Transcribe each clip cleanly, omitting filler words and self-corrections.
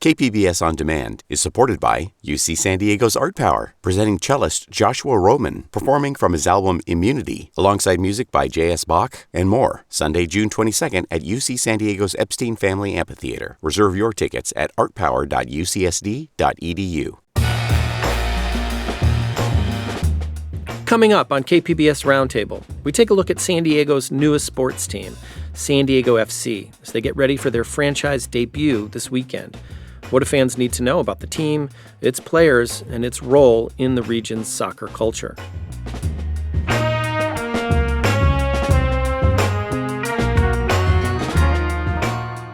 KPBS On Demand is supported by UC San Diego's Art Power, presenting cellist Joshua Roman, performing from his album Immunity, alongside music by J.S. Bach and more. Sunday, June 22nd at UC San Diego's Epstein Family Amphitheater. Reserve your tickets at artpower.ucsd.edu. Coming up on KPBS Roundtable, we take a look at San Diego's newest sports team, San Diego-FC, as they get ready for their franchise debut this weekend. What do fans need to know about the team, its players, and its role in the region's soccer culture?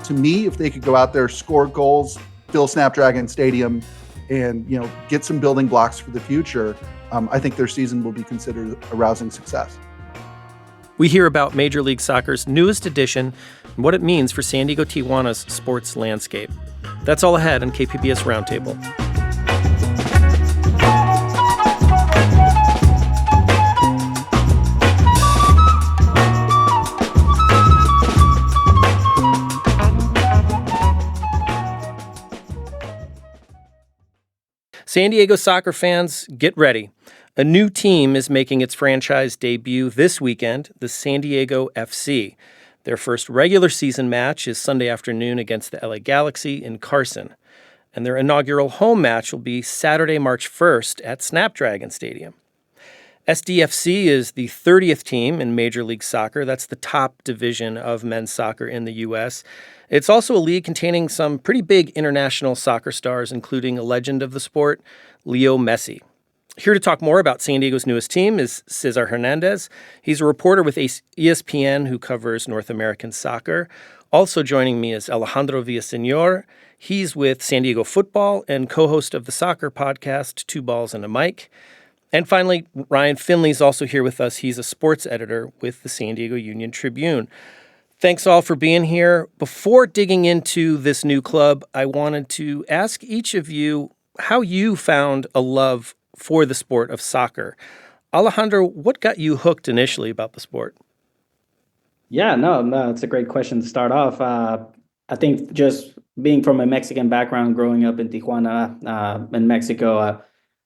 To me, if they could go out there, score goals, fill Snapdragon Stadium, and get some building blocks for the future, I think their season will be considered a rousing success. We hear about Major League Soccer's newest edition and what it means for San Diego-Tijuana's sports landscape. That's all ahead on KPBS Roundtable. San Diego soccer fans, get ready. A new team is making its franchise debut this weekend, the San Diego-FC. Their first regular season match is Sunday afternoon against the LA Galaxy in Carson. And their inaugural home match will be Saturday, March 1st at Snapdragon Stadium. SDFC is the 30th team in Major League Soccer. That's the top division of men's soccer in the U.S. It's also a league containing some pretty big international soccer stars, including a legend of the sport, Leo Messi. Here to talk more about San Diego's newest team is Cesar Hernandez. He's a reporter with ESPN who covers North American soccer. Also joining me is Alejandro Villaseñor. He's with San Diego Football and co-host of the soccer podcast, Two Balls and a Mic. And finally, Ryan Finley's also here with us. He's a sports editor with the San Diego Union-Tribune. Thanks all for being here. Before digging into this new club, I wanted to ask each of you how you found a love for the sport of soccer. Alejandro, what got you hooked initially about the sport? Yeah, no, it's a great question to start off. I think just being from a Mexican background, growing up in Tijuana, in Mexico,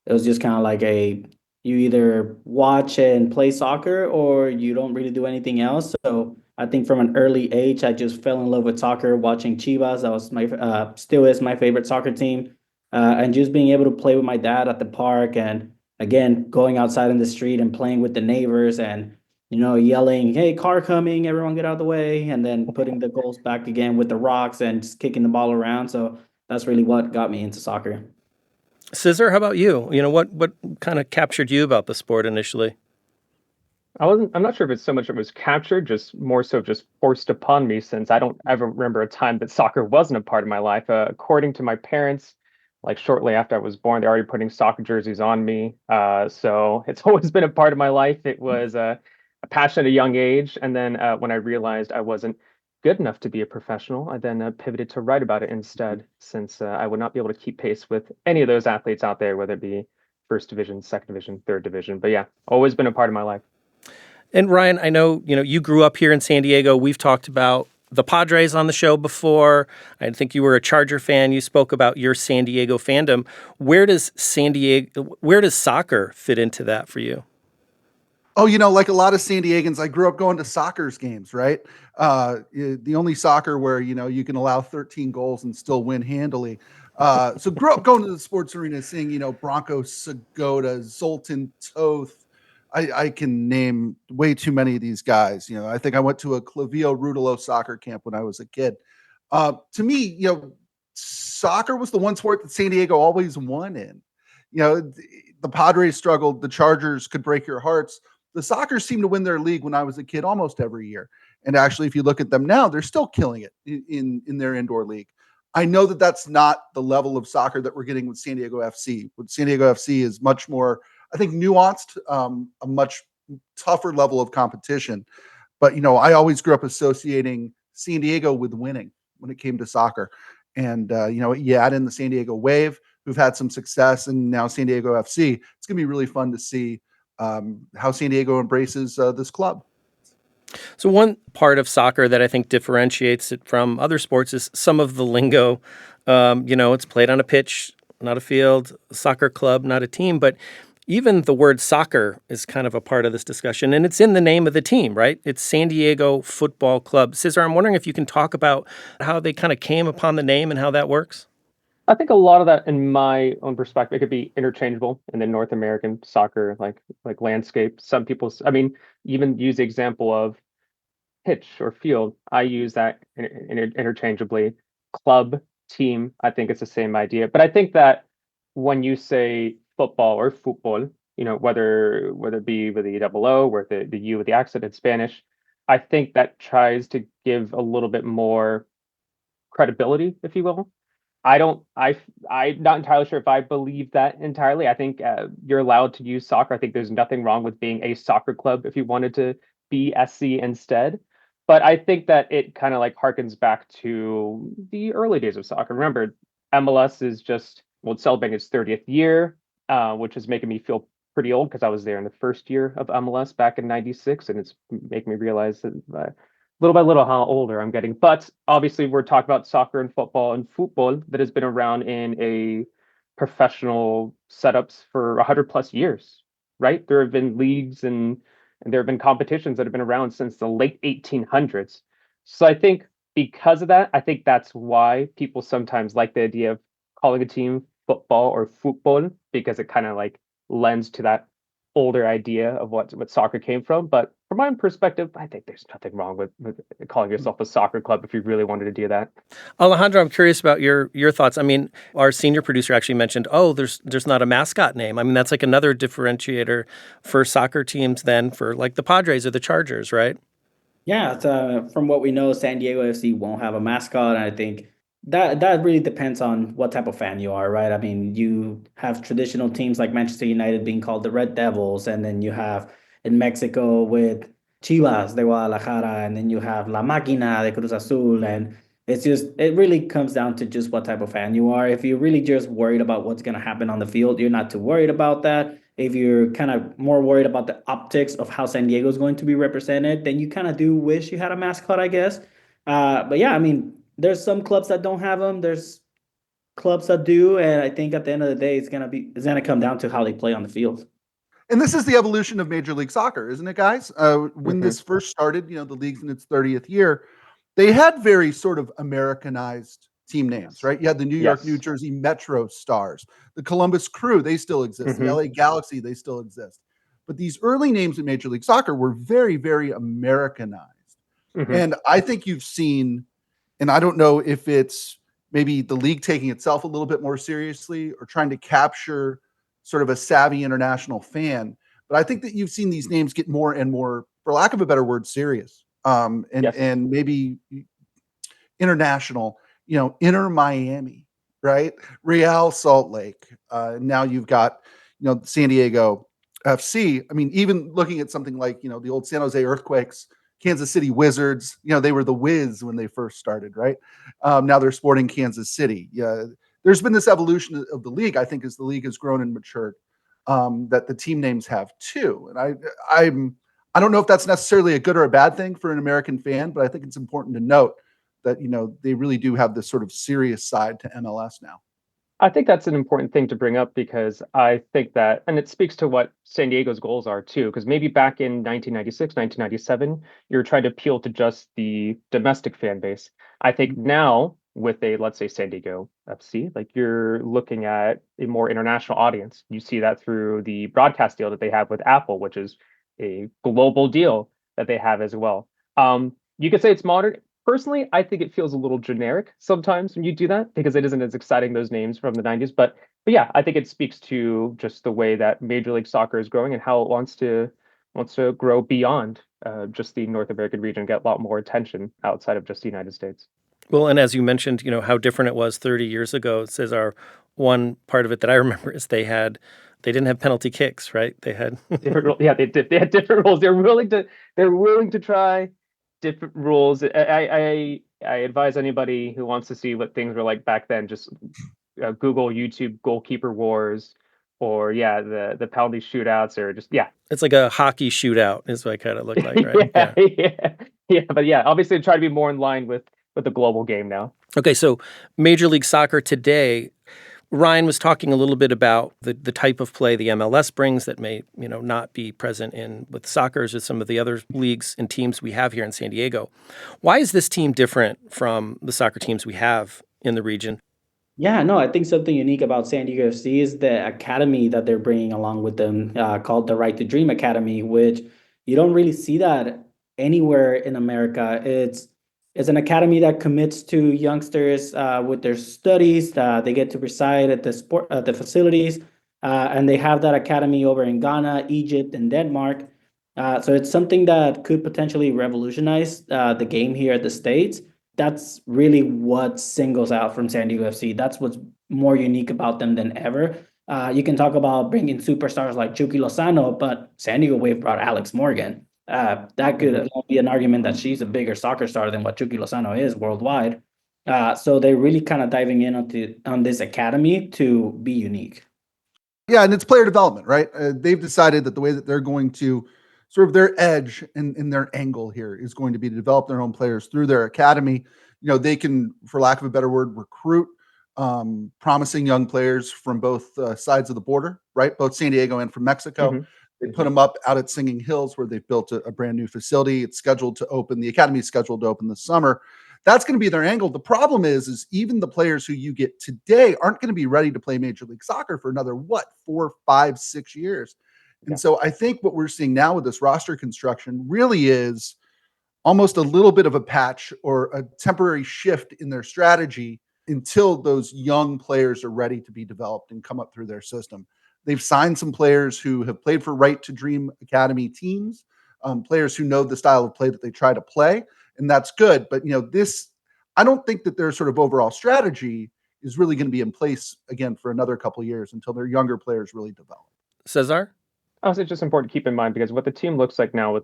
it was just kind of like you either watch and play soccer or you don't really do anything else. So I think from an early age, I just fell in love with soccer, watching Chivas. That was still is my favorite soccer team. And just being able to play with my dad at the park, and again, going outside in the street and playing with the neighbors and, yelling, "Hey, car coming, everyone get out of the way," and then putting the goals back again with the rocks and just kicking the ball around. So that's really what got me into soccer. Cesar, how about you? What kind of captured you about the sport initially? I'm not sure if it's so much it was captured, just more so just forced upon me, since I don't ever remember a time that soccer wasn't a part of my life. According to my parents, like shortly after I was born, they're already putting soccer jerseys on me. So it's always been a part of my life. It was a passion at a young age. And then when I realized I wasn't good enough to be a professional, I then pivoted to write about it instead, since I would not be able to keep pace with any of those athletes out there, whether it be first division, second division, third division. But yeah, always been a part of my life. And Ryan, I know, you grew up here in San Diego. We've talked about the Padres on the show before. I think you were a Charger fan. You spoke about your San Diego fandom. Where does soccer fit into that for you? Oh, like a lot of San Diegans, I grew up going to soccer's games, right? The only soccer where, you can allow 13 goals and still win handily. So grew up going to the sports arena, seeing, Bronco Segota, Zoltan Toth. I can name way too many of these guys. I think I went to a Clavio Rudolo soccer camp when I was a kid. To me, soccer was the one sport that San Diego always won in. The Padres struggled. The Chargers could break your hearts. The Sockers seemed to win their league when I was a kid almost every year. And actually, if you look at them now, they're still killing it in their indoor league. I know that that's not the level of soccer that we're getting with San Diego FC. With San Diego FC is much more, I think, nuanced, a much tougher level of competition. But, I always grew up associating San Diego with winning when it came to soccer. And, you add in the San Diego Wave, who've had some success, and now San Diego FC. It's going to be really fun to see how San Diego embraces this club. So one part of soccer that I think differentiates it from other sports is some of the lingo. It's played on a pitch, not a field, a soccer club, not a team. But even the word soccer is kind of a part of this discussion, and it's in the name of the team, right? It's San Diego Football Club. Cesar, I'm wondering if you can talk about how they kind of came upon the name and how that works. I think a lot of that, in my own perspective, it could be interchangeable in the North American soccer like landscape. Some people, I mean, even use the example of pitch or field. I use that interchangeably. Club, team, I think it's the same idea. But I think that when you say football or football, whether it be with the double O or the U with the accent in Spanish, I think that tries to give a little bit more credibility, if you will. I'm not entirely sure if I believe that entirely. I think you're allowed to use soccer. I think there's nothing wrong with being a soccer club if you wanted to be SC instead. But I think that it kind of like harkens back to the early days of soccer. Remember, MLS is it's celebrating its 30th year, which is making me feel pretty old because I was there in the first year of MLS back in '96, and it's making me realize that little by little how older I'm getting. But obviously, we're talking about soccer and football that has been around in a professional setups for 100 plus years, right? There have been leagues and there have been competitions that have been around since the late 1800s. So I think because of that, I think that's why people sometimes like the idea of calling a team football or football, because it kind of like lends to that older idea of what soccer came from. But from my perspective, I think there's nothing wrong with calling yourself a soccer club if you really wanted to do that. Alejandro, I'm curious about your thoughts. I mean, our senior producer actually mentioned, there's not a mascot name. I mean, that's like another differentiator for soccer teams than for like the Padres or the Chargers, right? Yeah, from what we know, San Diego FC won't have a mascot, and I think that really depends on what type of fan you are, right? I mean, you have traditional teams like Manchester United being called the Red Devils, and then you have in Mexico with Chivas de Guadalajara, and then you have La Máquina de Cruz Azul, and it really comes down to just what type of fan you are. If you're really just worried about what's going to happen on the field, you're not too worried about that. If you're kind of more worried about the optics of how San Diego is going to be represented, then you kind of do wish you had a mascot, I guess. But yeah, I mean, there's some clubs that don't have them. There's clubs that do, and I think at the end of the day, it's gonna come down to how they play on the field. And this is the evolution of Major League Soccer, isn't it, guys? When Hmm. this first started, the league's in its 30th year, they had very sort of Americanized team names, Yes. right? You had the New York, New Yes. Jersey Metro Stars, the Columbus Crew, they still exist, the Hmm. LA Galaxy, they still exist. But these early names in Major League Soccer were very, very Americanized. Hmm. And I think you've seen, and I don't know if it's maybe the league taking itself a little bit more seriously or trying to capture sort of a savvy international fan. But I think that you've seen these names get more and more, for lack of a better word, serious. And Yes. and maybe international, Inter Miami, right? Real Salt Lake. Now you've got, San Diego FC. I mean, even looking at something like, the old San Jose Earthquakes, Kansas City Wizards, they were the Wiz when they first started, right? Now they're Sporting Kansas City. Yeah, there's been this evolution of the league, I think, as the league has grown and matured, that the team names have too. And I don't know if that's necessarily a good or a bad thing for an American fan, but I think it's important to note that they really do have this sort of serious side to MLS now. I think that's an important thing to bring up because I think that, and it speaks to what San Diego's goals are too, because maybe back in 1996, 1997, you're trying to appeal to just the domestic fan base. I think now with let's say San Diego FC, like you're looking at a more international audience. You see that through the broadcast deal that they have with Apple, which is a global deal that they have as well. You could say it's modern. Personally, I think it feels a little generic sometimes when you do that because it isn't as exciting, those names from the 90s. But yeah, I think it speaks to just the way that Major League Soccer is growing and how it wants to grow beyond just the North American region, get a lot more attention outside of just the United States. Well, and as you mentioned, how different it was 30 years ago. It says one part of it that I remember is they didn't have penalty kicks, right? They had Yeah, they had different rules. They're willing to try different rules. I advise anybody who wants to see what things were like back then, just Google YouTube goalkeeper wars or the penalty shootouts, or just It's like a hockey shootout is what it kind of looked like, right? But obviously try to be more in line with the global game now. Okay, so Major League Soccer today, Ryan was talking a little bit about the type of play the MLS brings that may, not be present with soccer or some of the other leagues and teams we have here in San Diego. Why is this team different from the soccer teams we have in the region? Yeah, no, I think something unique about San Diego FC is the academy that they're bringing along with them, called the Right to Dream Academy, which you don't really see that anywhere in America. It's an academy that commits to youngsters with their studies. They get to reside at the facilities, and they have that academy over in Ghana, Egypt, and Denmark. So it's something that could potentially revolutionize the game here at the States. That's really what singles out from San Diego FC. That's what's more unique about them than ever. You can talk about bringing superstars like Chucky Lozano, but San Diego Wave brought Alex Morgan. That could be an argument that she's a bigger soccer star than what Chucky Lozano is worldwide. So they're really kind of diving in on this academy to be unique. Yeah, and it's player development, right? They've decided that the way that they're going to sort of their edge and their angle here is going to be to develop their own players through their academy. They can, for lack of a better word, recruit promising young players from both sides of the border, right? Both San Diego and from Mexico. Mm-hmm. They put them up out at Singing Hills, where they've built a brand new facility. It's scheduled to open. The academy is scheduled to open this summer. That's going to be their angle. The problem is even the players who you get today aren't going to be ready to play Major League Soccer for another, 4, 5, 6 years. And so I think what we're seeing now with this roster construction really is almost a little bit of a patch or a temporary shift in their strategy until those young players are ready to be developed and come up through their system. They've signed some players who have played for Right to Dream Academy teams, players who know the style of play that they try to play, and that's good. But, I don't think that their sort of overall strategy is really going to be in place again for another couple of years until their younger players really develop. Cesar? Also, it's just important to keep in mind, because what the team looks like now or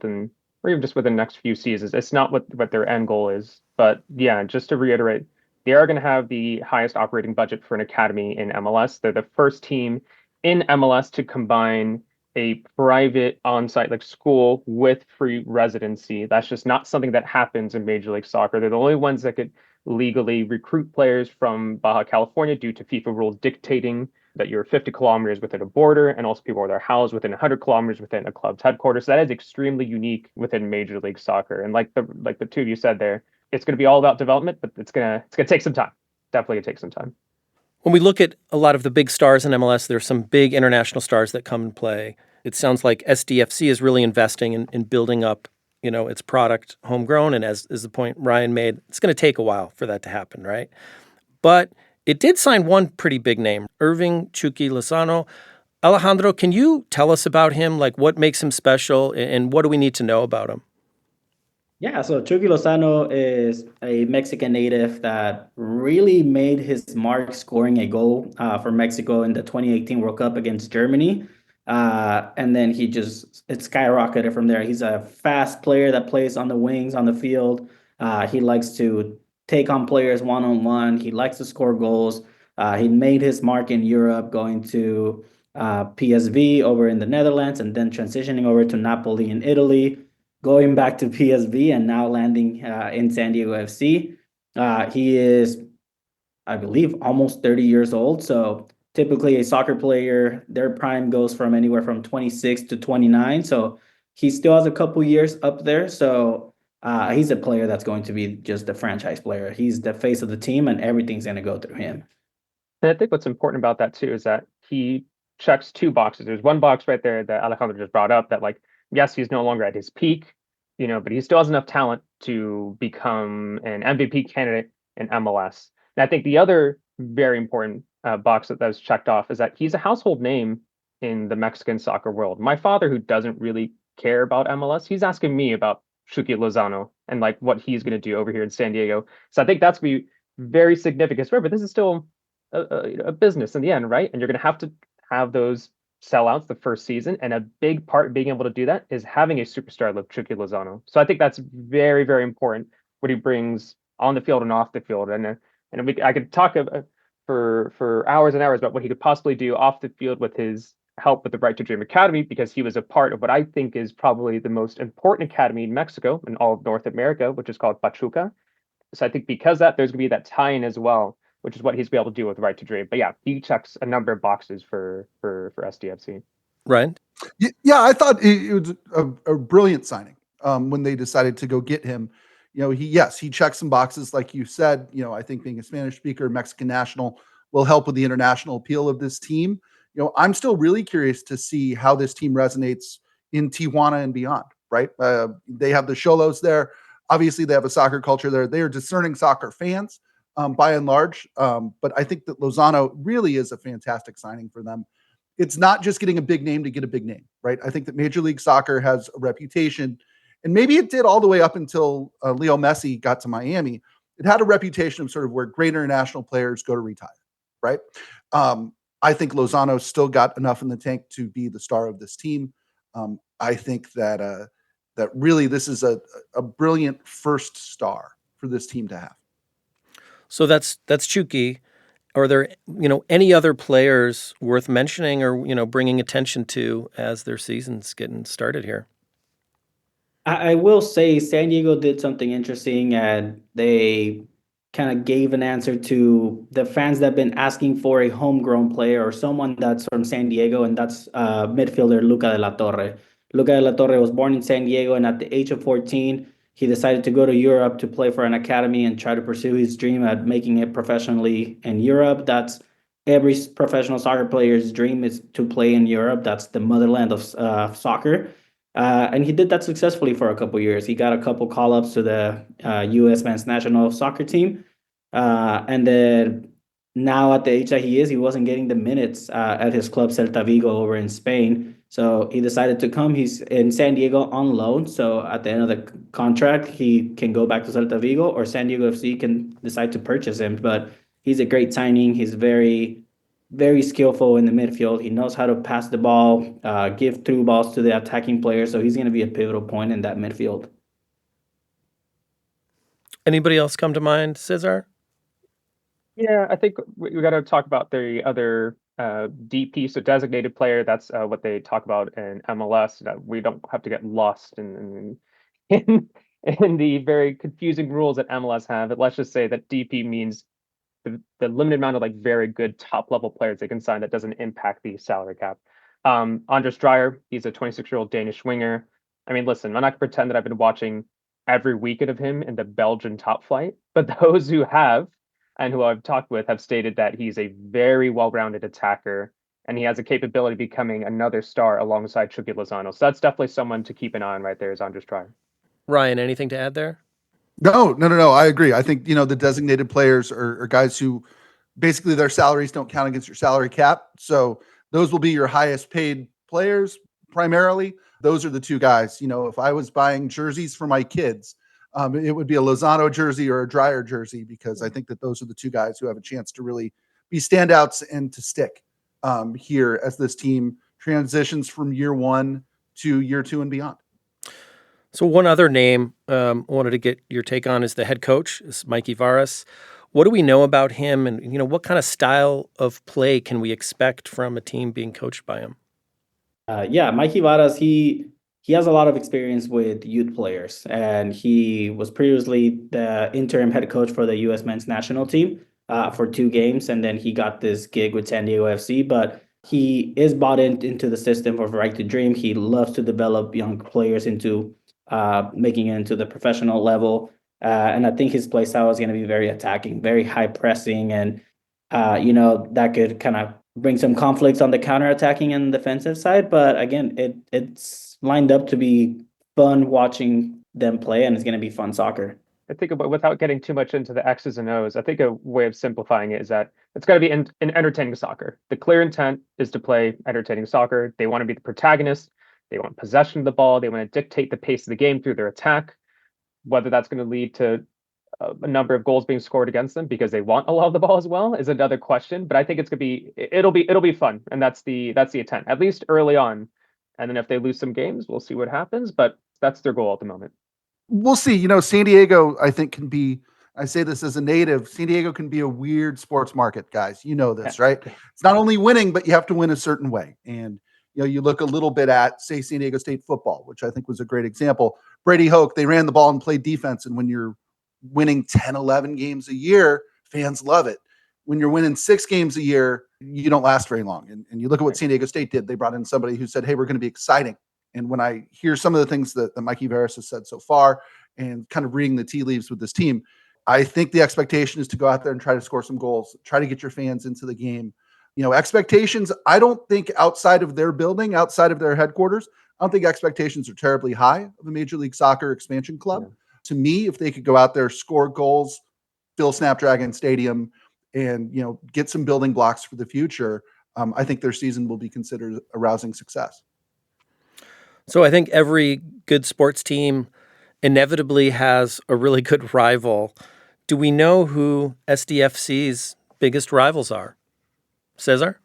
even just within the next few seasons, it's not what their end goal is. But just to reiterate, they are going to have the highest operating budget for an academy in MLS. They're the first team in MLS to combine a private on-site school with free residency. That's just not something that happens in Major League Soccer. They're the only ones that could legally recruit players from Baja California due to FIFA rules dictating that you're 50 kilometers within a border, and also people are housed within 100 kilometers within a club's headquarters. So that is extremely unique within Major League Soccer. And like the two of you said there, it's going to be all about development, but it's going to take some time. Definitely going to take some time. When we look at a lot of the big stars in MLS, there are some big international stars that come and play. It sounds like SDFC is really investing in building up, its product homegrown. And as the point Ryan made, it's going to take a while for that to happen, right? But it did sign one pretty big name, Irving Chucky Lozano. Alejandro, can you tell us about him? What makes him special, and what do we need to know about him? Yeah, so Chucky Lozano is a Mexican native that really made his mark scoring a goal for Mexico in the 2018 World Cup against Germany. And then it skyrocketed from there. He's a fast player that plays on the wings, on the field. He likes to take on players one-on-one. He likes to score goals. He made his mark in Europe, going to PSV over in the Netherlands, and then transitioning over to Napoli in Italy, going back to PSV, and now landing in San Diego FC. He is, I believe, almost 30 years old. So typically a soccer player, their prime goes from anywhere from 26 to 29. So he still has a couple years up there. So he's a player that's going to be just a franchise player. He's the face of the team, and everything's going to go through him. And I think what's important about that too is that he checks two boxes. There's one box right there that Alejandro just brought up that, yes, he's no longer at his peak, but he still has enough talent to become an MVP candidate in MLS. And I think the other very important box that was checked off is that he's a household name in the Mexican soccer world. My father, who doesn't really care about MLS, he's asking me about Chucky Lozano and what he's going to do over here in San Diego. So I think that's going to be very significant. Remember, this is still a business in the end, right? And you're going to have those sellouts the first season, and a big part of being able to do that is having a superstar like Chucky Lozano. So I think that's very, very important what he brings on the field and off the field. And I could talk for hours and hours about what he could possibly do off the field with his help with the Right to Dream Academy, because he was a part of what I think is probably the most important academy in Mexico and all of North America, which is called Pachuca. So I think because that there's going to be that tie-in as well, which is what he's be able to do with Right to Dream. But yeah, he checks a number of boxes for SDFC. Ryan? Yeah, I thought it was a brilliant signing when they decided to go get him. He checks some boxes, like you said. I think being a Spanish speaker, Mexican national will help with the international appeal of this team. I'm still really curious to see how this team resonates in Tijuana and beyond, right? They have the Xolos there. Obviously, they have a soccer culture there. They are discerning soccer fans by and large. But I think that Lozano really is a fantastic signing for them. It's not just getting a big name to get a big name, right? I think that Major League Soccer has a reputation, and maybe it did all the way up until Leo Messi got to Miami. It had a reputation of sort of where great international players go to retire, right? I think Lozano's still got enough in the tank to be the star of this team. I think that really this is a brilliant first star for this team to have. So that's Chucky. Are there, any other players worth mentioning or, bringing attention to as their season's getting started here? I will say San Diego did something interesting, and they kind of gave an answer to the fans that have been asking for a homegrown player or someone that's from San Diego, and that's midfielder Luca de la Torre. Luca de la Torre was born in San Diego, and at the age of 14, he decided to go to Europe to play for an academy and try to pursue his dream at making it professionally in Europe. That's every professional soccer player's dream, is to play in Europe. That's the motherland of soccer. And he did that successfully for a couple years. He got a couple call-ups to the U.S. men's national soccer team. And then now at the age that he is, he wasn't getting the minutes at his club Celta Vigo over in Spain. So he decided to come. He's in San Diego on loan. So at the end of the contract, he can go back to Celta Vigo, or San Diego FC can decide to purchase him. But he's a great signing. He's very skillful in the midfield. He knows how to pass the ball, give through balls to the attacking players. So he's going to be a pivotal point in that midfield. Anybody else come to mind, Cesar? Yeah, I think we got to talk about the other DP, so designated player. That's what they talk about in MLS. That we don't have to get lost in the very confusing rules that MLS have. But let's just say that DP means the limited amount of very good top level players they can sign that doesn't impact the salary cap. Andres Dreyer, he's a 26-year-old Danish winger. I mean, listen, I'm not gonna pretend that I've been watching every weekend of him in the Belgian top flight, but those who have and who I've talked with have stated that he's a very well-rounded attacker, and he has a capability of becoming another star alongside Chucky Lozano. So that's definitely someone to keep an eye on right there, is Andres Dreyer. Ryan, anything to add there? No. I agree. I think, the designated players are guys who basically their salaries don't count against your salary cap. So those will be your highest paid players primarily. Those are the two guys. If I was buying jerseys for my kids, it would be a Lozano jersey or a Dreyer jersey, because I think that those are the two guys who have a chance to really be standouts and to stick here as this team transitions from year one to year two and beyond. So one other name I wanted to get your take on is the head coach, is Mikey Varas. What do we know about him, and what kind of style of play can we expect from a team being coached by him? Mikey Varas, he has a lot of experience with youth players, and he was previously the interim head coach for the U.S. men's national team for 2 games, and then he got this gig with San Diego FC. But he is bought into the system of Right to Dream. He loves to develop young players into making it into the professional level. And I think his play style is going to be very attacking, very high pressing, and that could kind of bring some conflicts on the counter-attacking and defensive side. But again, it's lined up to be fun watching them play, and it's going to be fun soccer. I think about, without getting too much into the X's and O's, I think a way of simplifying it is that it's got to be in entertaining soccer. The clear intent is to play entertaining soccer. They want to be the protagonist. They want possession of the ball. They want to dictate the pace of the game through their attack. Whether that's going to lead to a number of goals being scored against them because they want a lot of the ball as well is another question. But I think it'll be fun, and that's the intent, at least early on. And then if they lose some games, we'll see what happens. But that's their goal at the moment. We'll see. San Diego, I think, can be I say this as a native. San Diego can be a weird sports market, guys. You know this, right? It's not only winning, but you have to win a certain way. And you look a little bit at, say, San Diego State football, which I think was a great example. Brady Hoke, they ran the ball and played defense. And when you're winning 10, 11 games a year, fans love it. When you're winning 6 games a year, you don't last very long. And you look at what San Diego State did. They brought in somebody who said, hey, we're going to be exciting. And when I hear some of the things that Mikey Veras has said so far and kind of reading the tea leaves with this team, I think the expectation is to go out there and try to score some goals, try to get your fans into the game. Expectations, I don't think outside of their building, outside of their headquarters, I don't think expectations are terribly high of a Major League Soccer expansion club. Yeah. To me, if they could go out there, score goals, fill Snapdragon Stadium, and get some building blocks for the future, I think their season will be considered a rousing success. So I think every good sports team inevitably has a really good rival. Do we know who SDFC's biggest rivals are? Cesar?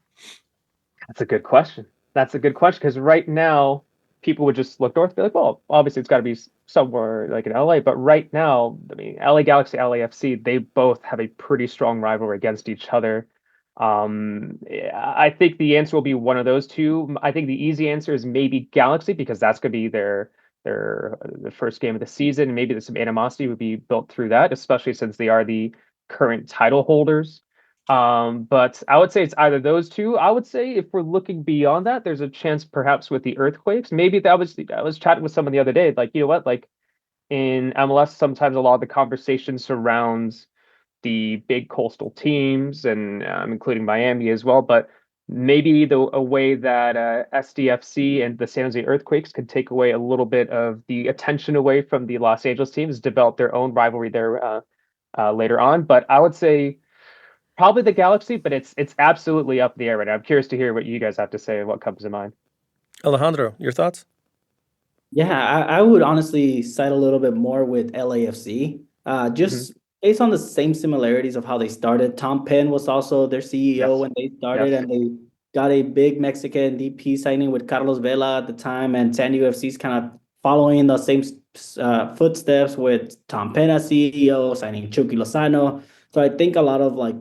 That's a good question. Because right now, people would just look north and be like, well, obviously it's got to be somewhere like in LA. But right now, I mean, LA Galaxy, LAFC, they both have a pretty strong rivalry against each other. I think the answer will be one of those two. I think the easy answer is maybe Galaxy, because that's going to be the first game of the season. Maybe some animosity would be built through that, especially since they are the current title holders. But I would say it's either those two. I would say if we're looking beyond that, there's a chance perhaps with the earthquakes. Maybe I was chatting with someone the other day, like, you know what, like in MLS, sometimes a lot of the conversation surrounds the big coastal teams, and including Miami as well. But maybe a way that SDFC and the San Jose Earthquakes could take away a little bit of the attention away from the Los Angeles teams, develop their own rivalry there later on. But I would say probably the Galaxy, but it's absolutely up in the air right now. I'm curious to hear what you guys have to say and what comes to mind. Alejandro, your thoughts? Yeah, I would honestly side a little bit more with LAFC. Just based on the same similarities of how they started. Tom Penn was also their CEO when they started, and they got a big Mexican DP signing with Carlos Vela at the time, and San Diego FC is kind of following in the same footsteps with Tom Penn as CEO, signing Chucky Lozano. So I think a lot of like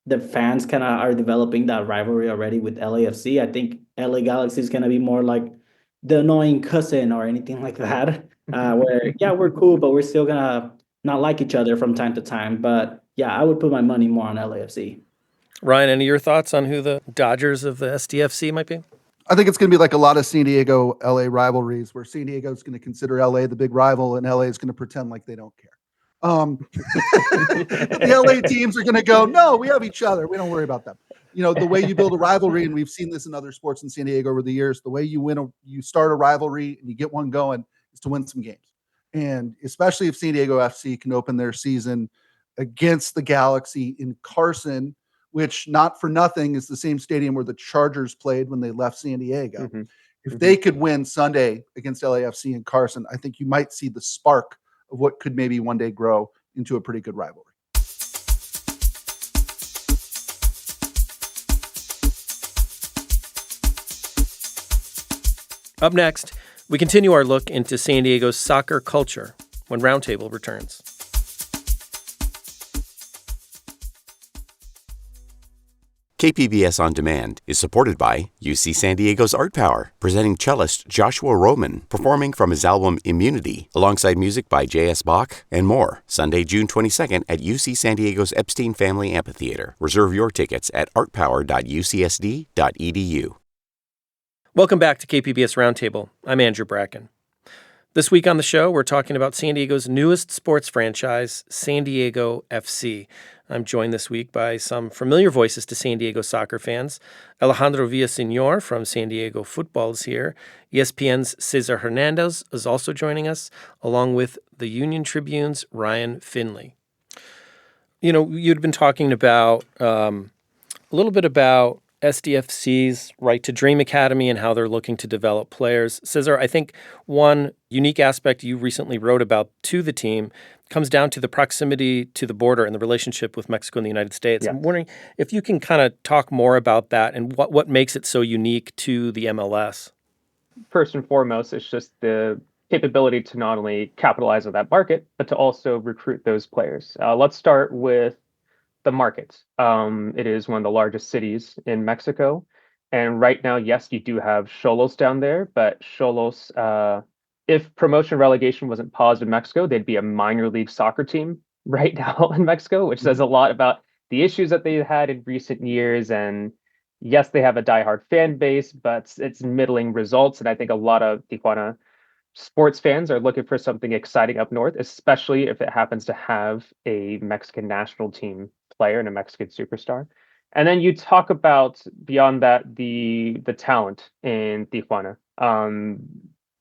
the fans kind of are developing that rivalry already with LAFC. I think LA Galaxy is going to be more like the annoying cousin or anything like that, where, yeah, we're cool, but we're still going to not like each other from time to time. But yeah, I would put my money more on LAFC. Ryan, any of your thoughts on who the Dodgers of the SDFC might be? I think it's going to be like a lot of San Diego LA rivalries, where San Diego is going to consider LA the big rival and LA is going to pretend like they don't care. The LA teams are going to go, no, we have each other. We don't worry about them. The way you build a rivalry, and we've seen this in other sports in San Diego over the years, the way you start a rivalry and you get one going is to win some games. And especially if San Diego FC can open their season against the Galaxy in Carson, which, not for nothing, is the same stadium where the Chargers played when they left San Diego. If they could win Sunday against LAFC in Carson, I think you might see the spark of what could maybe one day grow into a pretty good rivalry. Up next, we continue our look into San Diego's soccer culture when Roundtable returns. KPBS On Demand is supported by UC San Diego's Art Power, presenting cellist Joshua Roman, performing from his album Immunity, alongside music by J.S. Bach and more, Sunday, June 22nd at UC San Diego's Epstein Family Amphitheater. Reserve your tickets at artpower.ucsd.edu. Welcome back to KPBS Roundtable. I'm Andrew Bracken. This week on the show, we're talking about San Diego's newest sports franchise, San Diego FC. I'm joined this week by some familiar voices to San Diego soccer fans. Alejandro Villaseñor from San Diego Football is here. ESPN's Cesar Hernandez is also joining us, along with the Union Tribune's Ryan Finley. You'd been talking about a little bit about SDFC's Right to Dream Academy and how they're looking to develop players. Cesar, I think one unique aspect you recently wrote about to the team comes down to the proximity to the border and the relationship with Mexico and the United States. Yeah. I'm wondering if you can kind of talk more about that and what makes it so unique to the MLS. First and foremost, it's just the capability to not only capitalize on that market, but to also recruit those players. Let's start with the market. It is one of the largest cities in Mexico. And right now, yes, you do have Xolos down there, but Xolos, if promotion relegation wasn't paused in Mexico, they'd be a minor league soccer team right now in Mexico, which says a lot about the issues that they had in recent years. And yes, they have a diehard fan base, but it's middling results. And I think a lot of Tijuana sports fans are looking for something exciting up north, especially if it happens to have a Mexican national team player and a Mexican superstar. And then you talk about beyond that the talent in Tijuana.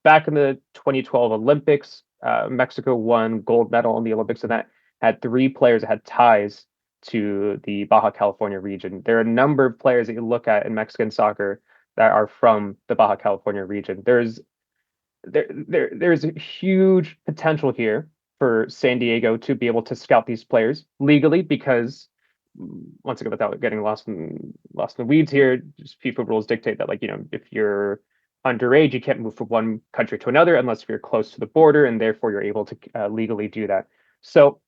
Back in the 2012 Olympics, Mexico won gold medal in the Olympics, and that had 3 players that had ties to the Baja California region. There are a number of players that you look at in Mexican soccer that are from the Baja California region. There's a huge potential here for San Diego to be able to scout these players legally because once again, without getting lost in the weeds here, just FIFA rules dictate that, like, if you're underage, you can't move from one country to another unless you're close to the border, and therefore you're able to legally do that. So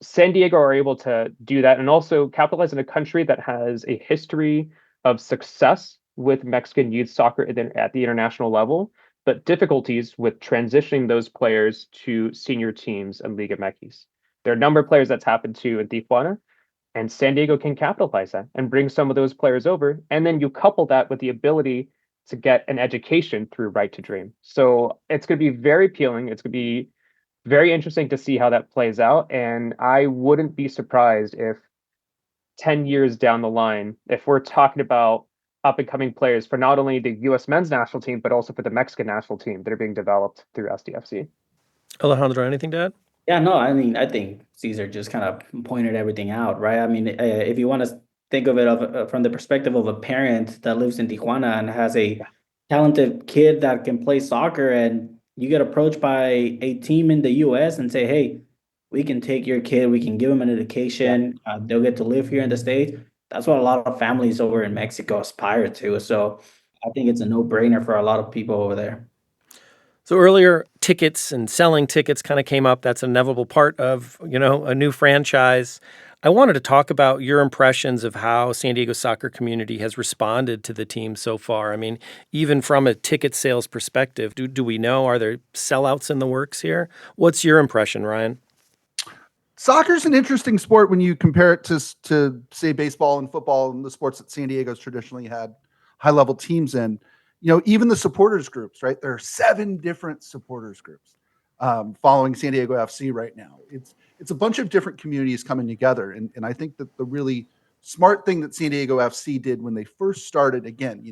San Diego are able to do that and also capitalize in a country that has a history of success with Mexican youth soccer at the international level, but difficulties with transitioning those players to senior teams and Liga MX. There are a number of players that's happened to in Tijuana, and San Diego can capitalize that and bring some of those players over. And then you couple that with the ability to get an education through Right to Dream. So it's going to be very appealing. It's going to be very interesting to see how that plays out. And I wouldn't be surprised if 10 years down the line, if we're talking about up and coming players for not only the U.S. men's national team, but also for the Mexican national team that are being developed through SDFC. Alejandro, anything to add? Yeah, no, I mean, I think Caesar just kind of pointed everything out, right? I mean, if you want to think of it from the perspective of a parent that lives in Tijuana and has a talented kid that can play soccer, and you get approached by a team in the U.S. and say, hey, we can take your kid, we can give him an education, they'll get to live here in the States. That's what a lot of families over in Mexico aspire to. So I think it's a no-brainer for a lot of people over there. So earlier, tickets and selling tickets kind of came up. That's an inevitable part of, a new franchise. I wanted to talk about your impressions of how San Diego soccer community has responded to the team so far. I mean, even from a ticket sales perspective, do we know, are there sellouts in the works here? What's your impression, Ryan? Soccer's an interesting sport when you compare it to say baseball and football and the sports that San Diego's traditionally had high-level teams in. Even the supporters groups, right? There are 7 different supporters groups following San Diego FC right now. It's a bunch of different communities coming together. And I think that the really smart thing that San Diego FC did when they first started, again,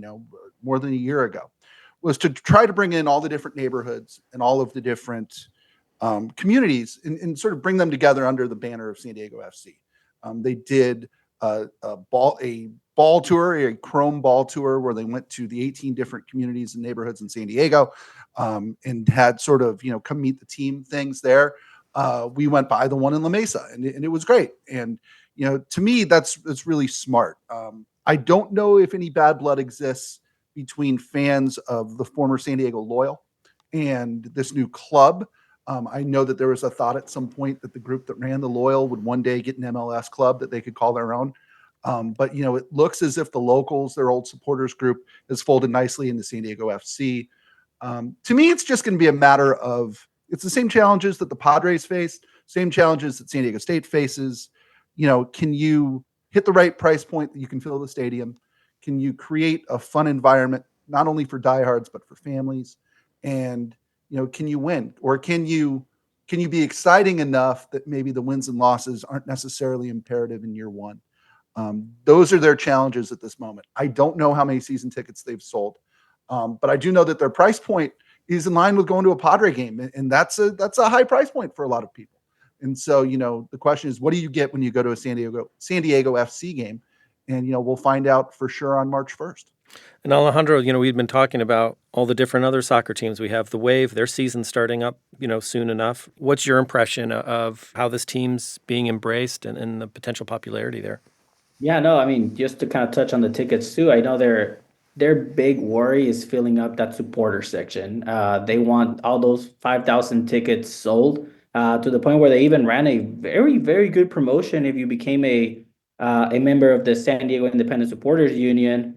more than a year ago, was to try to bring in all the different neighborhoods and all of the different communities and sort of bring them together under the banner of San Diego FC. They did a ball tour, a chrome ball tour, where they went to the 18 different communities and neighborhoods in San Diego and had sort of, come meet the team things there. We went by the one in La Mesa and it was great. And, to me, that's really smart. I don't know if any bad blood exists between fans of the former San Diego Loyal and this new club. I know that there was a thought at some point that the group that ran the Loyal would one day get an MLS club that they could call their own. But, it looks as if the locals, their old supporters group, has folded nicely into San Diego FC. To me, it's just going to be a matter of, it's the same challenges that the Padres face, same challenges that San Diego State faces. Can you hit the right price point that you can fill the stadium? Can you create a fun environment, not only for diehards, but for families? And, can you win? Or can you be exciting enough that maybe the wins and losses aren't necessarily imperative in year one? Those are their challenges at this moment. I don't know how many season tickets they've sold, but I do know that their price point is in line with going to a Padre game, and that's a high price point for a lot of people. And so, the question is, what do you get when you go to a San Diego FC game? And we'll find out for sure on March 1st. And Alejandro, we've been talking about all the different other soccer teams. We have the Wave, their season's starting up, soon enough. What's your impression of how this team's being embraced and the potential popularity there? Yeah, no, I mean, just to kind of touch on the tickets too, I know they're their big worry is filling up that supporter section. They want all those 5,000 tickets sold to the point where they even ran a very, very good promotion. If you became a member of the San Diego Independent Supporters Union,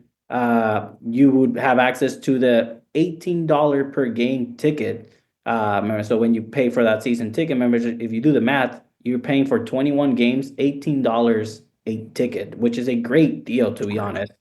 you would have access to the $18 per game ticket. So when you pay for that season ticket membership, if you do the math, you're paying for 21 games, $18 a ticket, which is a great deal, to be honest.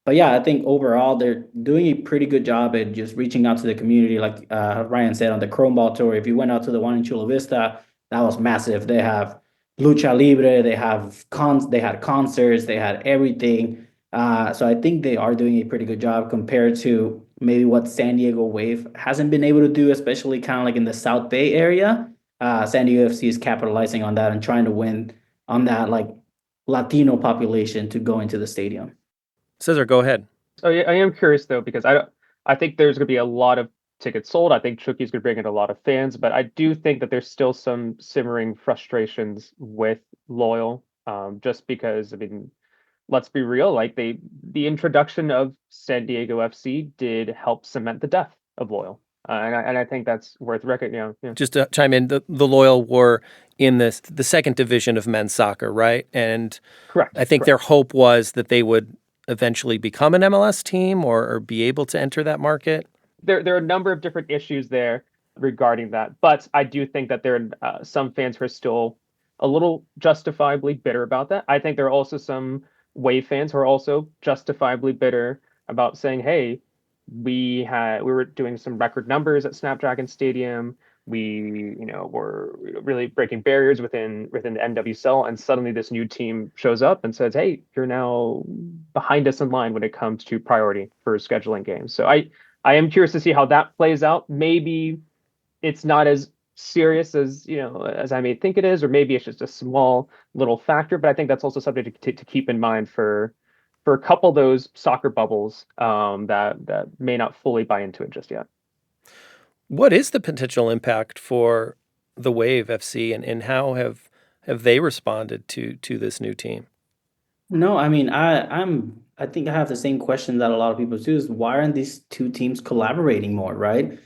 But yeah, I think overall they're doing a pretty good job at just reaching out to the community. Like Ryan said on the Chrome Ball tour, if you went out to the one in Chula Vista, that was massive. They have lucha libre, they had concerts, they had everything. So I think they are doing a pretty good job compared to maybe what San Diego Wave hasn't been able to do, especially kind of like in the South Bay area. San Diego FC is capitalizing on that and trying to win on that like Latino population to go into the stadium. Cesar, go ahead. So yeah, I am curious though, because I think there's going to be a lot of tickets sold. I think Chucky's going to bring in a lot of fans, but I do think that there's still some simmering frustrations with Loyal, just because, I mean, let's be real, like the introduction of San Diego FC did help cement the death of Loyal. And I think that's worth recognizing. Yeah. Just to chime in, the Loyal were in the second division of men's soccer, right? And Correct. I think their hope was that they would eventually become an MLS team or be able to enter that market. There are a number of different issues there regarding that, but I do think that there are some fans who are still a little justifiably bitter about that. I think there are also some Wave fans who are also justifiably bitter about saying, hey, we were doing some record numbers at Snapdragon Stadium. We, were really breaking barriers within the NWSL, and suddenly this new team shows up and says, "Hey, you're now behind us in line when it comes to priority for scheduling games." So I am curious to see how that plays out. Maybe it's not as serious as as I may think it is, or maybe it's just a small little factor. But I think that's also something to keep in mind for a couple of those soccer bubbles that may not fully buy into it just yet. What is the potential impact for the Wave FC, and how have they responded to this new team? No, I mean, I think I have the same question that a lot of people do is why aren't these two teams collaborating more, right?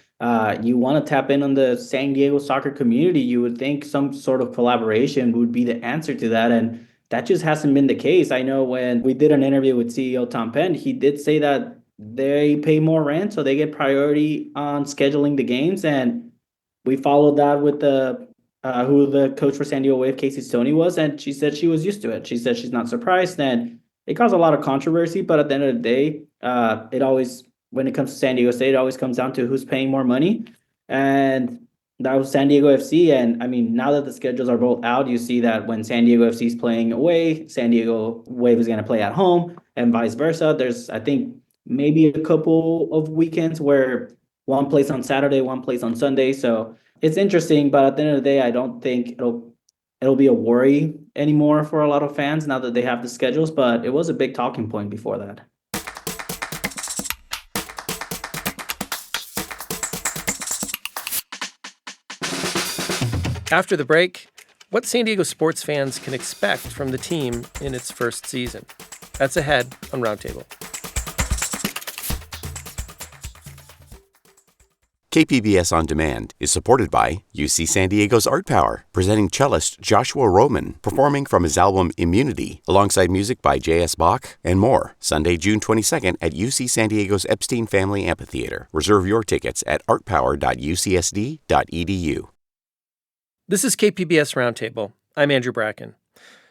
You want to tap in on the San Diego soccer community. You would think some sort of collaboration would be the answer to that. And that just hasn't been the case. I know when we did an interview with CEO Tom Penn, he did say that they pay more rent, so they get priority on scheduling the games. And we followed that with the who the coach for San Diego Wave, Casey Stoney, was, and she said she was used to it. She said she's not surprised, and it caused a lot of controversy. But at the end of the day, it always, when it comes to San Diego State, it always comes down to who's paying more money, and that was San Diego FC. And I mean, now that the schedules are both out, you see that when San Diego FC is playing away, San Diego Wave is going to play at home, and vice versa. There's, I think, maybe a couple of weekends where one plays on Saturday, one plays on Sunday. So it's interesting, but at the end of the day, I don't think it'll be a worry anymore for a lot of fans now that they have the schedules. But it was a big talking point before that. After the break, what San Diego sports fans can expect from the team in its first season. That's ahead on Roundtable. KPBS On Demand is supported by UC San Diego's Art Power, presenting cellist Joshua Roman, performing from his album Immunity, alongside music by J.S. Bach and more, Sunday, June 22nd at UC San Diego's Epstein Family Amphitheater. Reserve your tickets at artpower.ucsd.edu. This is KPBS Roundtable. I'm Andrew Bracken.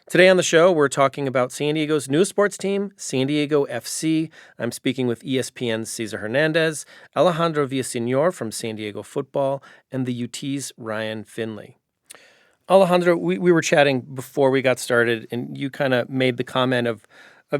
Today on the show, we're talking about San Diego's newest sports team, San Diego FC. I'm speaking with ESPN's Cesar Hernandez, Alejandro Villaseñor from San Diego Football, and the UT's Ryan Finley. Alejandro, we were chatting before we got started, and you kind of made the comment of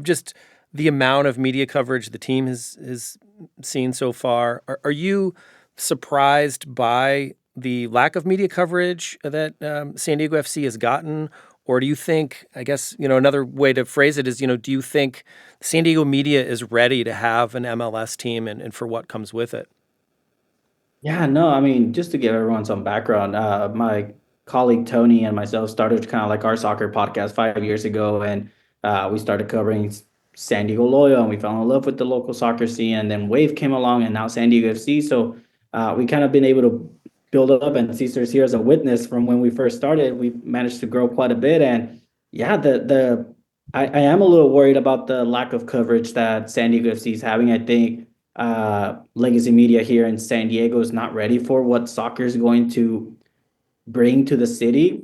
just the amount of media coverage the team has seen so far. Are you surprised by the lack of media coverage that San Diego FC has gotten? Or do you think, I guess, another way to phrase it is, do you think San Diego media is ready to have an MLS team and for what comes with it? Yeah, no, I mean, just to give everyone some background, my colleague Tony and myself started kind of like our soccer podcast 5 years ago, and we started covering San Diego Loyal, and we fell in love with the local soccer scene. And then Wave came along, and now San Diego FC. So we kind of been able to build up, and Caesar's here as a witness from when we first started. We managed to grow quite a bit, and yeah, I am a little worried about the lack of coverage that San Diego FC is having. I think legacy media here in San Diego is not ready for what soccer is going to bring to the city.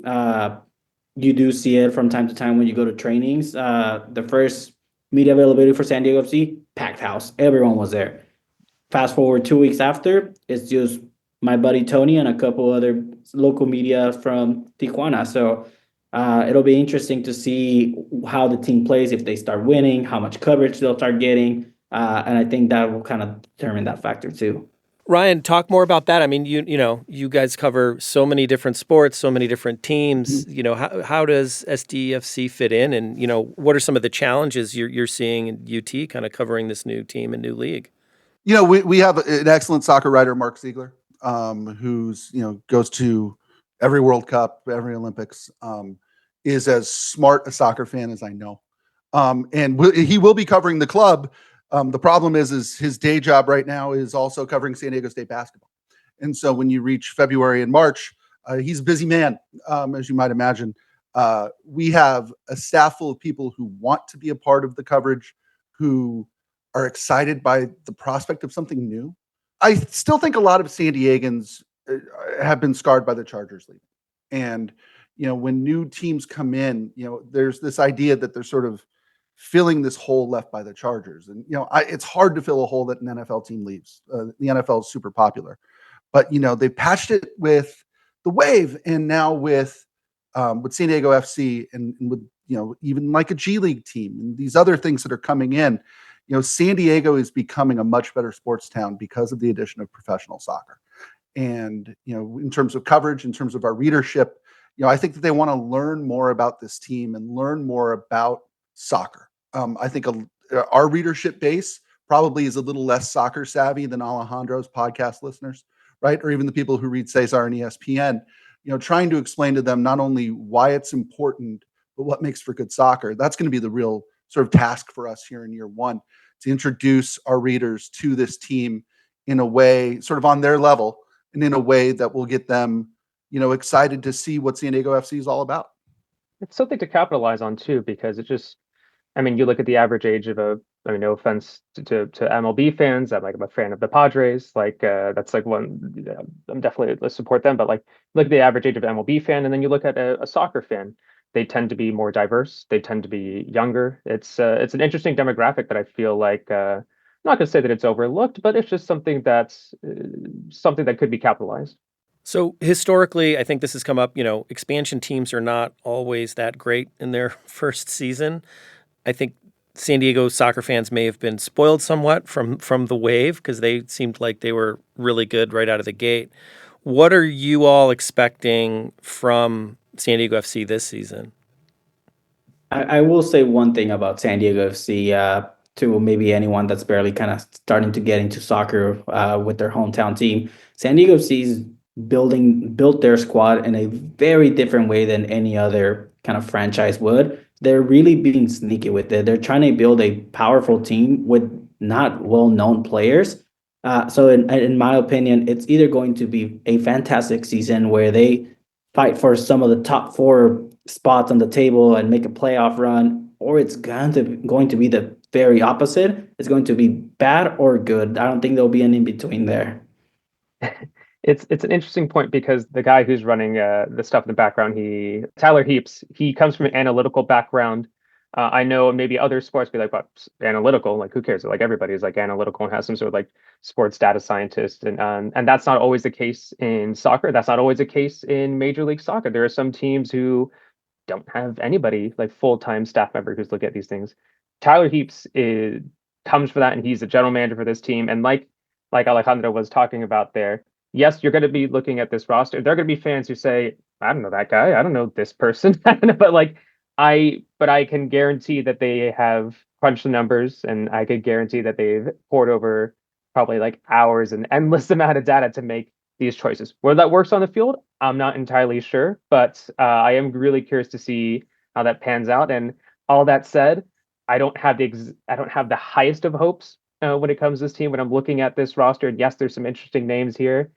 You do see it from time to time when you go to trainings. The first media availability for San Diego FC, packed house. Everyone was there. Fast forward 2 weeks after, it's just my buddy Tony and a couple other local media from Tijuana. So it'll be interesting to see how the team plays, if they start winning, how much coverage they'll start getting. And I think that will kind of determine that factor too. Ryan, talk more about that. I mean, you guys cover so many different sports, so many different teams. How does SDFC fit in, and what are some of the challenges you're seeing in UT, kind of covering this new team and new league? We have an excellent soccer writer, Mark Ziegler, who's goes to every World Cup, every Olympics, is as smart a soccer fan as I know, and he will be covering the club. The problem is his day job right now is also covering San Diego State basketball. And so when you reach February and March, he's a busy man, as you might imagine. We have a staff full of people who want to be a part of the coverage, who are excited by the prospect of something new. I still think a lot of San Diegans have been scarred by the Chargers leaving. And, when new teams come in, there's this idea that they're sort of filling this hole left by the Chargers. And, it's hard to fill a hole that an NFL team leaves. The NFL is super popular, but, they patched it with the Wave, and now with San Diego FC, and with, even like a G League team and these other things that are coming in. San Diego is becoming a much better sports town because of the addition of professional soccer. And, in terms of coverage, in terms of our readership, I think that they want to learn more about this team and learn more about soccer. I think our readership base probably is a little less soccer savvy than Alejandro's podcast listeners, right? Or even the people who read Cesar and ESPN, trying to explain to them not only why it's important, but what makes for good soccer. That's going to be the real sort of task for us here in year one, to introduce our readers to this team in a way sort of on their level, and in a way that will get them, excited to see what San Diego FC is all about. It's something to capitalize on too, because it just, you look at the average age of no offense to MLB fans. I'm a fan of the Padres. That's one, I'm definitely, let's support them. But look at the average age of an MLB fan, and then you look at a soccer fan. They tend to be more diverse. They tend to be younger. It's an interesting demographic that I feel like, I'm not going to say that it's overlooked, but it's just something that's something that could be capitalized. So historically, I think this has come up, expansion teams are not always that great in their first season. I think San Diego soccer fans may have been spoiled somewhat from the Wave, because they seemed like they were really good right out of the gate. What are you all expecting from San Diego FC this season? I will say one thing about San Diego FC, to maybe anyone that's barely kind of starting to get into soccer with their hometown team. San Diego FC's built their squad in a very different way than any other kind of franchise would. They're really being sneaky with it. They're trying to build a powerful team with not well-known players. So in my opinion, it's either going to be a fantastic season where they fight for some of the top 4 spots on the table and make a playoff run, or it's going to be the very opposite. It's going to be bad or good. I don't think there'll be an in-between there. It's an interesting point, because the guy who's running the stuff in the background, Tyler Heaps, he comes from an analytical background. I know maybe other sports be like, what, analytical? Who cares? Everybody is analytical and has some sort of sports data scientist, and that's not always the case in soccer. That's not always the case in Major League Soccer. There are some teams who don't have anybody full-time staff member who's looking at these things. Tyler Heaps comes for that, and he's the general manager for this team. And like Alejandro was talking about there, yes, you're going to be looking at this roster. There are going to be fans who say, I don't know that guy. I don't know this person. but I can guarantee that they have crunched the numbers, and I could guarantee that they've poured over probably hours and endless amount of data to make these choices. Whether that works on the field, I'm not entirely sure, but I am really curious to see how that pans out. And all that said, I don't have the highest of hopes when it comes to this team. When I'm looking at this roster, and yes, there's some interesting names here.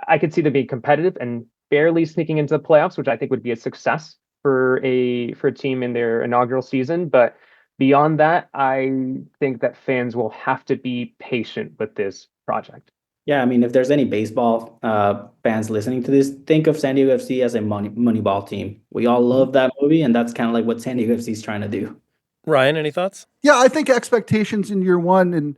I could see them being competitive and barely sneaking into the playoffs, which I think would be a success for a team in their inaugural season. But beyond that, I think that fans will have to be patient with this project. Yeah, I mean, if there's any baseball fans listening to this, think of San Diego FC as a Moneyball team. We all love that movie, and that's kind of like what San Diego FC is trying to do. Ryan, any thoughts? Yeah, I think expectations in year one, and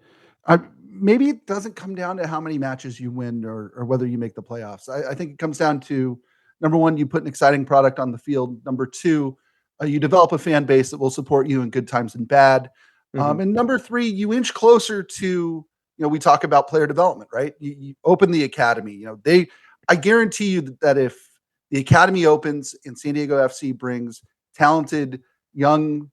maybe it doesn't come down to how many matches you win or whether you make the playoffs. I think it comes down to, number one, you put an exciting product on the field. Number two, you develop a fan base that will support you in good times and bad. And number three, you inch closer to, we talk about player development, right? You open the academy. I guarantee you that if the academy opens and San Diego FC brings talented young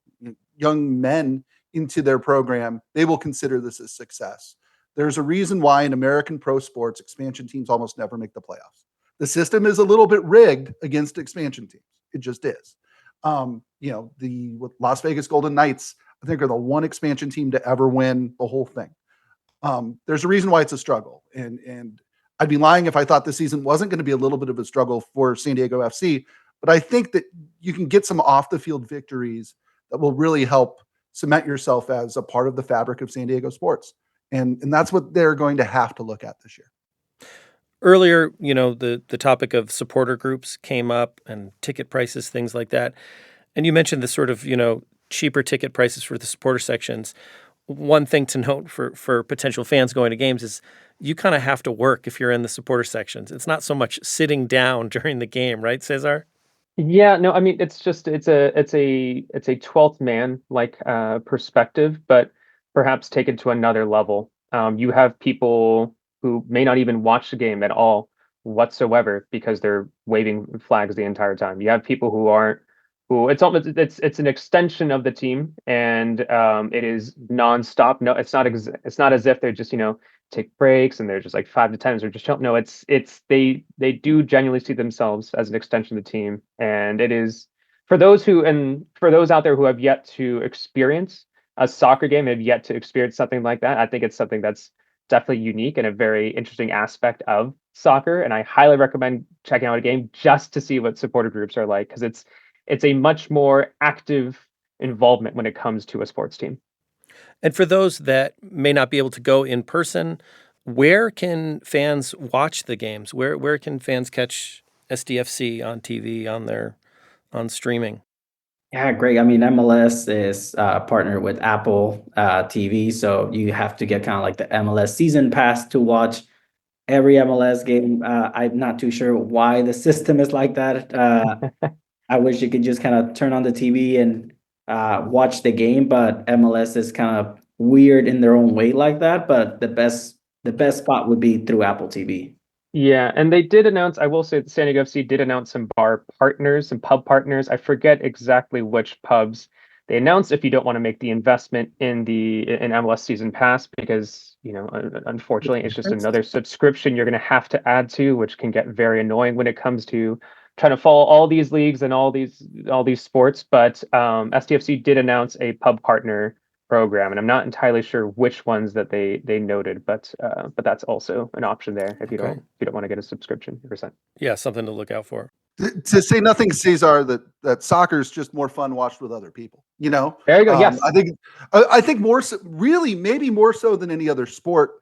men into their program, they will consider this a success. There's a reason why in American pro sports, expansion teams almost never make the playoffs. The system is a little bit rigged against expansion teams. It just is. The Las Vegas Golden Knights, I think, are the one expansion team to ever win the whole thing. There's a reason why it's a struggle. And I'd be lying if I thought this season wasn't going to be a little bit of a struggle for San Diego FC. But I think that you can get some off the field victories that will really help cement yourself as a part of the fabric of San Diego sports. And that's what they're going to have to look at this year. Earlier, the topic of supporter groups came up and ticket prices, things like that. And you mentioned the sort of, cheaper ticket prices for the supporter sections. One thing to note for potential fans going to games is you kind of have to work if you're in the supporter sections. It's not so much sitting down during the game, right, Cesar? Yeah, no, I mean it's a 12th man like perspective, but perhaps taken to another level. You have people who may not even watch the game at all whatsoever because they're waving flags the entire time. You have people who it's an extension of the team, and it is nonstop. No, it's not as if they're just take breaks and they're just like 5 to 10 or just no, it's they do genuinely see themselves as an extension of the team. And it is for those out there who have yet to experience a soccer game, have yet to experience something like that. I think it's something that's definitely unique and a very interesting aspect of soccer. And I highly recommend checking out a game just to see what supporter groups are like, because it's a much more active involvement when it comes to a sports team. And for those that may not be able to go in person, where can fans watch the games? Where can fans catch SDFC on TV, on streaming? Yeah, great. I mean, MLS is partnered with Apple TV, so you have to get kind of like the MLS season pass to watch every MLS game. I'm not too sure why the system is like that. I wish you could just kind of turn on the TV and watch the game, but MLS is kind of weird in their own way like that. But the best spot would be through Apple TV. Yeah, and they did announce, I will say that San Diego FC did announce some bar partners, some pub partners. I forget exactly which pubs they announced if you don't want to make the investment in MLS season pass, because, unfortunately, it's just another subscription you're going to have to add to, which can get very annoying when it comes to trying to follow all these leagues and all these sports. But SDFC did announce a pub partner program, and I'm not entirely sure which ones that they noted, but that's also an option there if you don't want to get a subscription %. Yeah, something to look out for. To say nothing, Cesar, that soccer is just more fun watched with other people. There you go. Yes, I think more so, really, maybe more so than any other sport.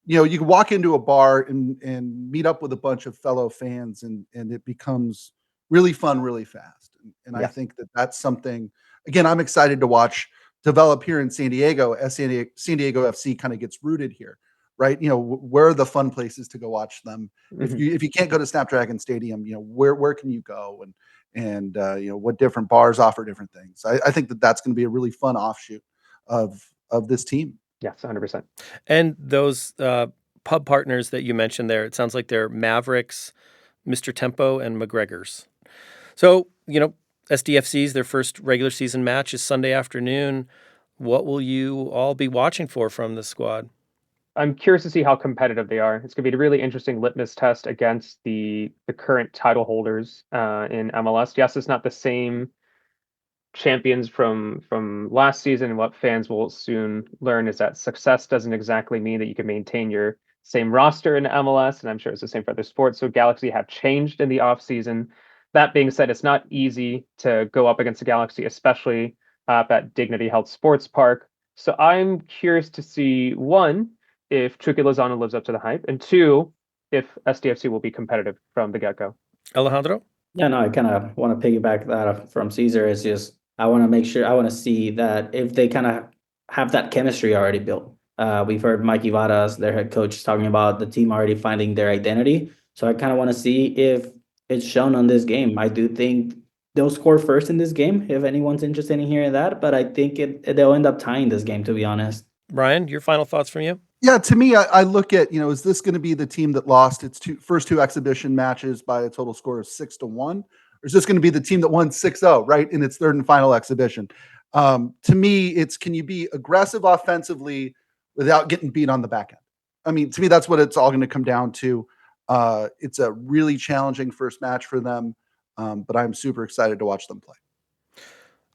You can walk into a bar and meet up with a bunch of fellow fans, and it becomes really fun really fast. And I think that's something, again, I'm excited to watch develop here in San Diego as San Diego FC kind of gets rooted here, right? Where are the fun places to go watch them? Mm-hmm. If you can't go to Snapdragon Stadium, where can you go? And what different bars offer different things. I think that's going to be a really fun offshoot of this team. Yes, 100%. And those pub partners that you mentioned there, it sounds like they're Mavericks, Mr. Tempo, and McGregor's. So, SDFC's, their first regular season match is Sunday afternoon. What will you all be watching for from the squad? I'm curious to see how competitive they are. It's going to be a really interesting litmus test against the current title holders in MLS. Yes, it's not the same champions from last season, and what fans will soon learn is that success doesn't exactly mean that you can maintain your same roster in MLS, and I'm sure it's the same for other sports. So Galaxy have changed in the offseason. That being said, it's not easy to go up against the Galaxy, especially at Dignity Health Sports Park. So I'm curious to see, one, if Chucky Lozano lives up to the hype, and two, if SDFC will be competitive from the get-go. Alejandro? Yeah, no, I kind of want to piggyback that from Caesar. It's just I want to see that if they kind of have that chemistry already built. We've heard Mikey Vadas, their head coach, talking about the team already finding their identity. So I kind of want to see if it's shown on this game. I do think they'll score first in this game, if anyone's interested in hearing that. But I think they'll end up tying this game, to be honest. Ryan, your final thoughts from you? Yeah, to me, I look at, is this going to be the team that lost its first two exhibition matches by a total score of 6-1? Or is this going to be the team that won 6-0, right, in its third and final exhibition? To me, it's can you be aggressive offensively without getting beat on the back end? I mean, to me, that's what it's all going to come down to. It's a really challenging first match for them, but I'm super excited to watch them play.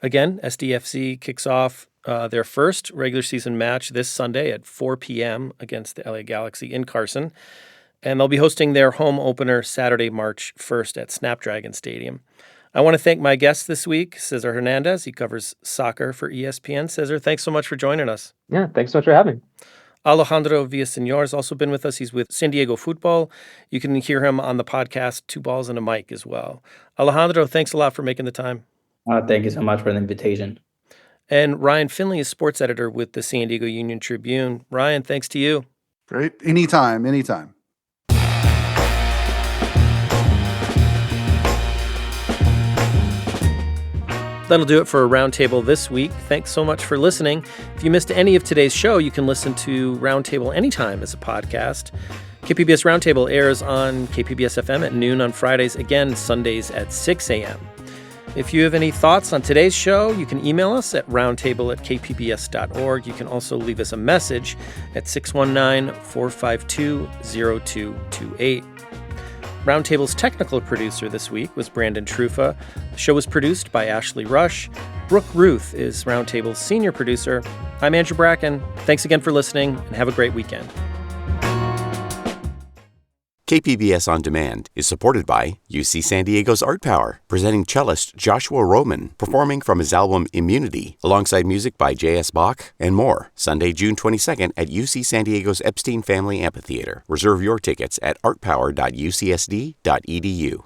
Again, SDFC kicks off their first regular season match this Sunday at 4 p.m. against the LA Galaxy in Carson. And they'll be hosting their home opener Saturday, March 1st at Snapdragon Stadium. I want to thank my guest this week, Cesar Hernandez. He covers soccer for ESPN. Cesar, thanks so much for joining us. Yeah, thanks so much for having me. Alejandro Villaseñor has also been with us. He's with San Diego Football. You can hear him on the podcast Two Balls and a Mic as well. Alejandro, thanks a lot for making the time. Thank you so much for the invitation. And Ryan Finley is sports editor with the San Diego Union Tribune. Ryan, thanks to you. Great. Anytime. That'll do it for a Roundtable this week. Thanks so much for listening. If you missed any of today's show, you can listen to Roundtable anytime as a podcast. KPBS Roundtable airs on KPBS FM at noon on Fridays, again Sundays at 6 a.m. If you have any thoughts on today's show, you can email us at roundtable@kpbs.org. You can also leave us a message at 619-452-0228. Roundtable's technical producer this week was Brandon Trufa. The show was produced by Ashley Rush. Brooke Ruth is Roundtable's senior producer. I'm Andrew Bracken. Thanks again for listening, and have a great weekend. KPBS On Demand is supported by UC San Diego's Art Power, presenting cellist Joshua Roman, performing from his album Immunity, alongside music by J.S. Bach and more, Sunday, June 22nd at UC San Diego's Epstein Family Amphitheater. Reserve your tickets at artpower.ucsd.edu.